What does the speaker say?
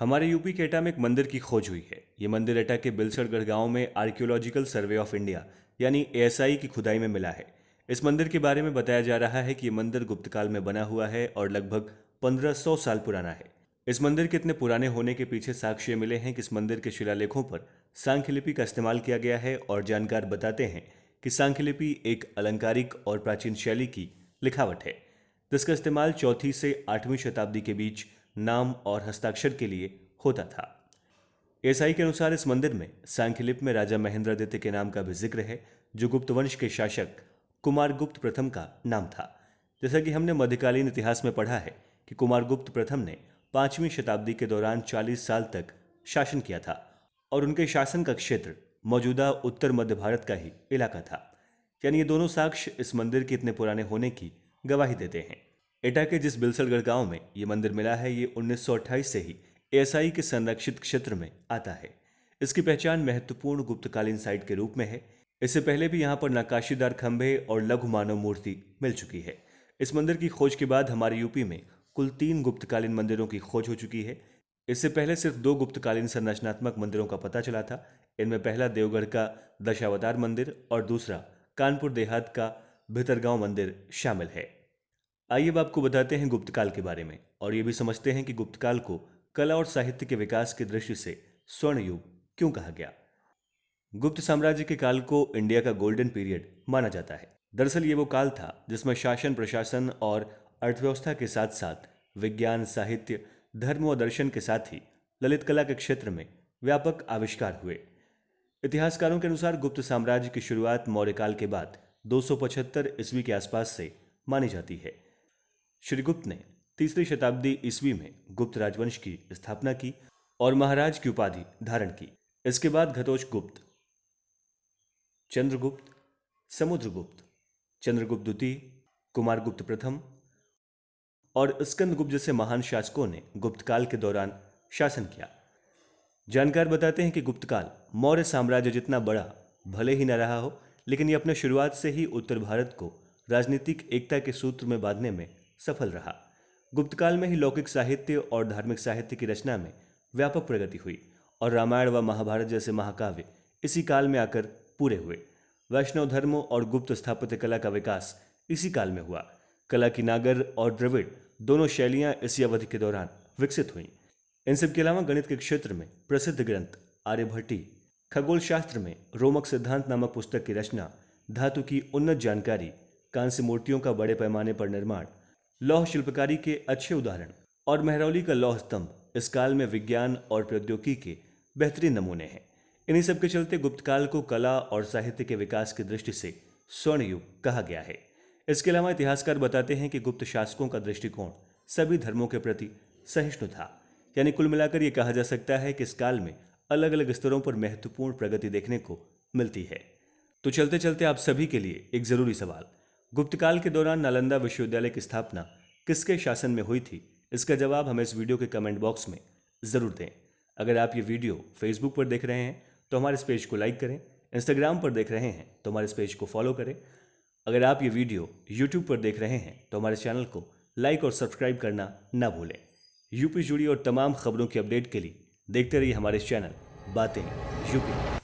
हमारे यूपी के एटा में एक मंदिर की खोज हुई है। ये मंदिर एटा के बिलसड़गढ़ गांव में आर्कियोलॉजिकल सर्वे ऑफ इंडिया यानी एएसआई की खुदाई में मिला है। इस मंदिर के बारे में बताया जा रहा है कि ये मंदिर गुप्त काल में बना हुआ है और लगभग 1500 साल पुराना है। इस मंदिर के इतने पुराने होने के पीछे साक्ष्य मिले हैं कि इस मंदिर के शिलालेखों पर सांख्य लिपि का इस्तेमाल किया गया है और जानकार बताते हैं कि सांख्य लिपि एक अलंकारिक और प्राचीन शैली की लिखावट है जिसका इस्तेमाल 4वीं से 8वीं शताब्दी के बीच नाम और हस्ताक्षर के लिए होता था। एएसआई के अनुसार इस मंदिर में सांख्यलिपि में राजा महेंद्रादित्य के नाम का भी जिक्र है जो गुप्त वंश के शासक कुमारगुप्त प्रथम का नाम था। जैसा कि हमने मध्यकालीन इतिहास में पढ़ा है कि कुमारगुप्त प्रथम ने 5वीं शताब्दी के दौरान 40 साल तक शासन किया था और उनके शासन का क्षेत्र मौजूदा उत्तर मध्य भारत का ही इलाका था। यानी ये दोनों साक्ष्य इस मंदिर के इतने पुराने होने की गवाही देते हैं। एटा के जिस बिलसड़गढ़ गांव में ये मंदिर मिला है ये 1928 से ही एएसआई के संरक्षित क्षेत्र में आता है। इसकी पहचान महत्वपूर्ण गुप्तकालीन साइट के रूप में है। इससे पहले भी यहाँ पर नक्काशीदार खंभे और लघु मानव मूर्ति मिल चुकी है। इस मंदिर की खोज के बाद हमारे यूपी में कुल 3 गुप्तकालीन मंदिरों की खोज हो चुकी है। इससे पहले सिर्फ 2 गुप्तकालीन संरचनात्मक मंदिरों का पता चला था। इनमें पहला देवगढ़ का दशावतार मंदिर और दूसरा कानपुर देहात का भितरगांव मंदिर शामिल है। आइए अब आपको बताते हैं गुप्तकाल के बारे में और ये भी समझते हैं कि गुप्तकाल को कला और साहित्य के विकास की दृष्टि से स्वर्ण युग क्यों कहा गया। गुप्त साम्राज्य के काल को इंडिया का गोल्डन पीरियड माना जाता है। दरअसल ये वो काल था जिसमें शासन, प्रशासन और अर्थव्यवस्था के साथ साथ विज्ञान, साहित्य, धर्म व दर्शन के साथ ही ललित कला के क्षेत्र में व्यापक आविष्कार हुए। इतिहासकारों के अनुसार गुप्त साम्राज्य की शुरुआत मौर्य काल के बाद 275 ईस्वी के आसपास से मानी जाती है। श्रीगुप्त ने 3री शताब्दी ईस्वी में गुप्त राजवंश की स्थापना की और महाराज की उपाधि धारण की। इसके बाद घटोत्कच, चंद्रगुप्त, समुद्रगुप्त, चंद्रगुप्त द्वितीय, कुमारगुप्त प्रथम और स्कंदगुप्त जैसे महान शासकों ने गुप्त काल के दौरान शासन किया। जानकार बताते हैं कि गुप्त काल मौर्य साम्राज्य जितना बड़ा भले ही न रहा हो, लेकिन यह अपने शुरुआत से ही उत्तर भारत को राजनीतिक एकता के सूत्र में बांधने में सफल रहा। गुप्त काल में ही लौकिक साहित्य और धार्मिक साहित्य की रचना में व्यापक प्रगति हुई और रामायण व महाभारत जैसे महाकाव्य इसी काल में आकर पूरे हुए। वैष्णव धर्म और गुप्त स्थापत्य कला का विकास इसी काल में हुआ। कला की नागर और द्रविड़ दोनों शैलियां इसी अवधि के दौरान विकसित हुईं। इन सब के अलावा गणित के क्षेत्र में प्रसिद्ध ग्रंथ आर्यभट्टी, खगोल शास्त्र में रोमक सिद्धांत नामक पुस्तक की रचना, धातु की उन्नत जानकारी, कांस्य मूर्तियों का बड़े पैमाने पर निर्माण, लौह शिल्पकारी के अच्छे उदाहरण और महरौली का लौह स्तंभ इस काल में विज्ञान और प्रौद्योगिकी के बेहतरीन नमूने हैं। इन्हीं सब के चलते गुप्त काल को कला और साहित्य के विकास की दृष्टि से स्वर्ण युग कहा गया है। इसके अलावा इतिहासकार बताते हैं कि गुप्त शासकों का दृष्टिकोण सभी धर्मों के प्रति सहिष्णु था। यानी कुल मिलाकर यह कहा जा सकता है कि इस काल में अलग अलग स्तरों पर महत्वपूर्ण प्रगति देखने को मिलती है। तो चलते चलते आप सभी के लिए एक जरूरी सवाल, गुप्त काल के दौरान नालंदा विश्वविद्यालय की स्थापना किसके शासन में हुई थी? इसका जवाब हमें इस वीडियो के कमेंट बॉक्स में ज़रूर दें। अगर आप ये वीडियो फेसबुक पर देख रहे हैं तो हमारे इस पेज को लाइक करें, इंस्टाग्राम पर देख रहे हैं तो हमारे इस पेज को फॉलो करें। अगर आप ये वीडियो यूट्यूब पर देख रहे हैं तो हमारे चैनल को लाइक और सब्सक्राइब करना ना भूलें। यूपी जुड़ी और तमाम खबरों की अपडेट के लिए देखते रहिए हमारे चैनल बातें यूपी।